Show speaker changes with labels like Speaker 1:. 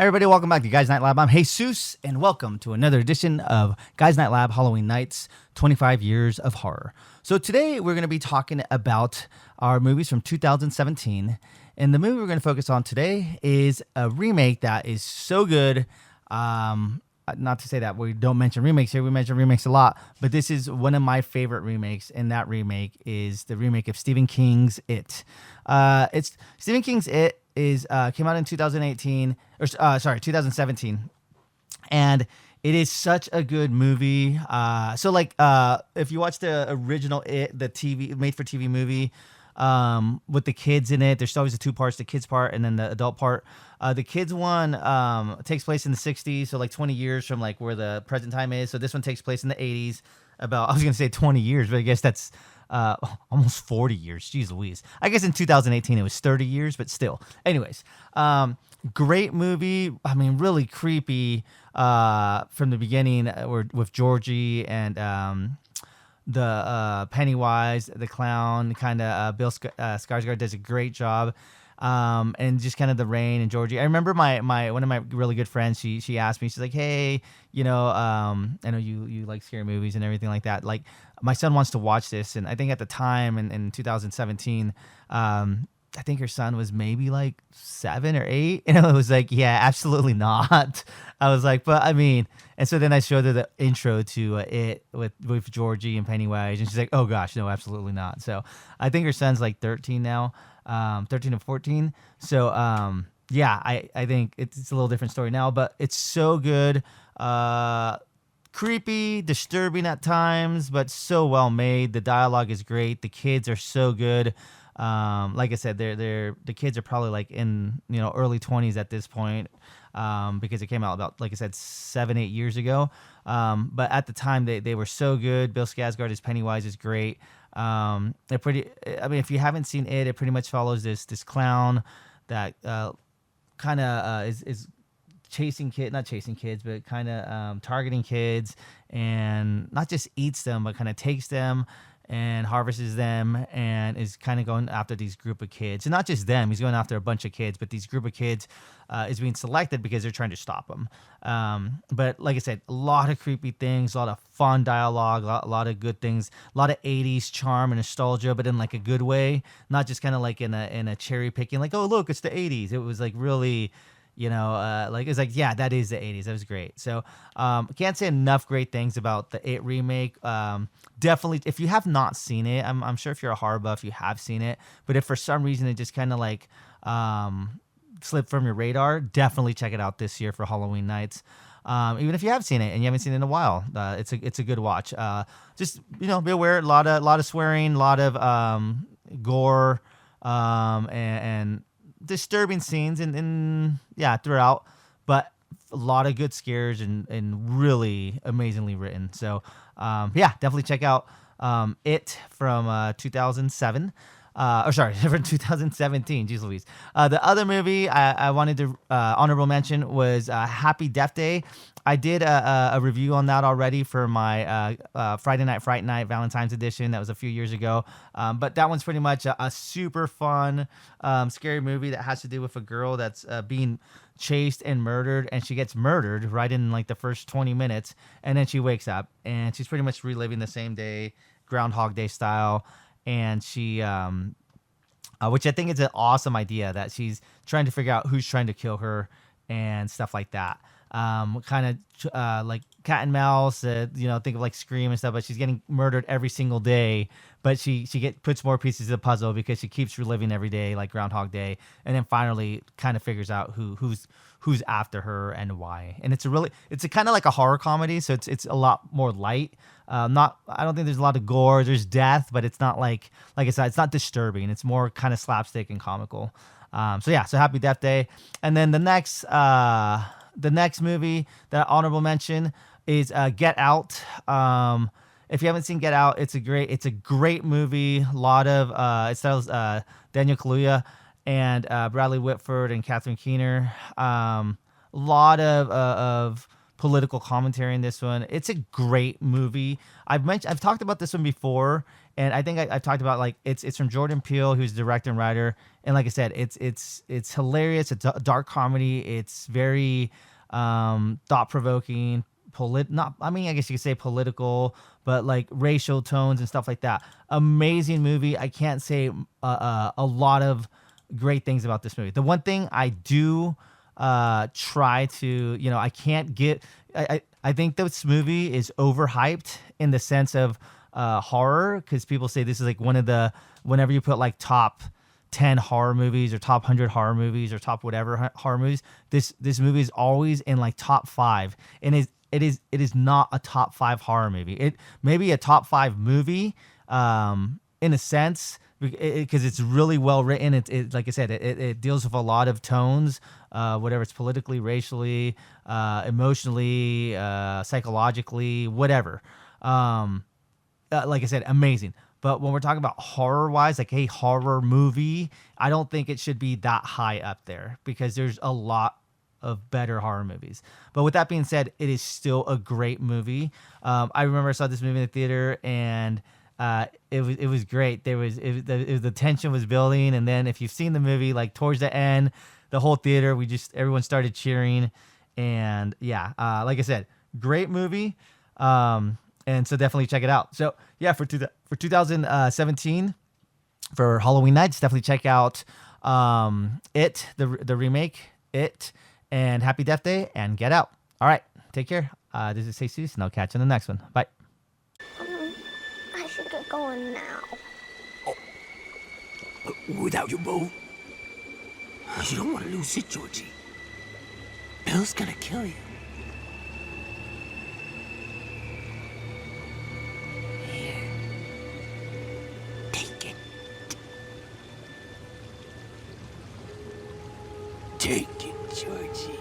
Speaker 1: Hey everybody, welcome back to Guys Night Lab. I'm Jesus, and welcome to another edition of Guys Night Lab Halloween Nights, 25 Years of Horror. So today we're going to be talking about our movies from 2017, and the movie we're going to focus on today is a remake that is so good. Not to say that we don't mention remakes here, we mention remakes a lot, but this is one of my favorite remakes, and that remake is the remake of Stephen King's It. It's Stephen King's It is came out in 2018 or 2017, and it is such a good movie. If you watch the original It, the TV made for TV movie, with the kids in it, there's always the two parts, the kids part and then the adult part. The kids one takes place in the 60s, so like 20 years from like where the present time is. So this one takes place in the 80s. I was gonna say 20 years, but I guess that's almost 40 years. Jeez Louise. I guess in 2018 it was 30 years, but still. Anyways, great movie. I mean, really creepy from the beginning with Georgie and the Pennywise, the clown, kind of Bill Skarsgård does a great job. And just kind of the rain and Georgie. I remember my one of my really good friends, she asked me, she's like, hey, I know you like scary movies and everything like that. Like, my son wants to watch this. And I think at the time in 2017, I think her son was maybe like 7 or 8. And I was like, yeah, absolutely not. I was like, but I mean, and so then I showed her the intro to It with Georgie and Pennywise. And she's like, oh gosh, no, absolutely not. So I think her son's like 13 now. 13 and 14. So, I think it's a little different story now, but it's so good. Creepy, disturbing at times, but so well made. The dialogue is great. The kids are so good. Like I said, the kids are probably like in, early 20s at this point. Because it came out about, like I said, 7-8 years ago. But at the time they were so good. Bill Skarsgård as Pennywise is great. If you haven't seen it pretty much follows this clown that kind of is not chasing kids, but kind of targeting kids, and not just eats them, but kind of takes them and harvests them, and is kind of going after these group of kids. And not just them, he's going after a bunch of kids, but these group of kids is being selected because they're trying to stop him. But like I said, a lot of creepy things, a lot of fun dialogue, a lot of good things, a lot of 80s charm and nostalgia, but in like a good way, not just kind of like in a cherry picking, like, oh, look, it's the 80s. It was like really... it's like, yeah, that is the 80s. That was great. So can't say enough great things about the It remake. Definitely, if you have not seen it, I'm sure if you're a horror buff, you have seen it. But if for some reason it just kind of like slipped from your radar, definitely check it out this year for Halloween Nights. Even if you have seen it and you haven't seen it in a while, it's a good watch. Just be aware, a lot of swearing, a lot of gore, and disturbing scenes and throughout, but a lot of good scares and really amazingly written. So definitely check out It from 2007. From 2017. Jeez Louise. The other movie I wanted to honorable mention was Happy Death Day. I did a review on that already for my Friday Night Fright Night Valentine's edition. That was a few years ago. But that one's pretty much a super fun, scary movie that has to do with a girl that's being chased and murdered, and she gets murdered right in like the first 20 minutes, and then she wakes up and she's pretty much reliving the same day, Groundhog Day style. And she, which I think is an awesome idea, that she's trying to figure out who's trying to kill her and stuff like that. Kind of like cat and mouse, think of like Scream and stuff, but she's getting murdered every single day. But she puts more pieces of the puzzle because she keeps reliving every day, like Groundhog Day, and then finally kind of figures out who's after her and why. And it's a kind of like a horror comedy, so it's a lot more light. I don't think there's a lot of gore. There's death, but it's not like I said, it's not disturbing. It's more kind of slapstick and comical. So Happy Death Day. And then the next movie that honorable mention is Get Out. If you haven't seen Get Out, it's a great movie. A lot of it stars Daniel Kaluuya and Bradley Whitford and Catherine Keener. A lot of political commentary in this one. It's a great movie. I've talked about this one before, and I think I've talked about like it's from Jordan Peele, who's the director and writer. And like I said, it's hilarious. It's a dark comedy. It's very thought provoking. I guess you could say political, but like racial tones and stuff like that. Amazing movie. I can't say a lot of great things about this movie. The one thing I do try to, I can't get. I think this movie is overhyped in the sense of horror, because people say this is like one of the, whenever you put like top 10 horror movies or top 100 horror movies or top whatever horror movies, this movie is always in like top 5, and it is not a top 5 horror movie. It may be a top 5 movie in a sense, because it's really well written. It like I said, it deals with a lot of tones, whatever it's politically, racially, emotionally, psychologically, whatever. Like I said, amazing. But when we're talking about horror-wise, like a horror movie, I don't think it should be that high up there, because there's a lot of better horror movies. But with that being said, it is still a great movie. I remember I saw this movie in the theater, and it was great. The tension was building, and then if you've seen the movie, like towards the end, the whole theater, everyone started cheering, and yeah, like I said, great movie. And so definitely check it out. So yeah, for 2017, for Halloween nights, definitely check out It, the remake, It, and Happy Death Day, and Get Out. All right, take care. This is Jesus, and I'll catch you in the next one. Bye.
Speaker 2: I should get going now.
Speaker 3: Oh, without your bow? You don't want to lose it, Georgie. Bill's gonna kill you. Here. Take it. Take it, Georgie.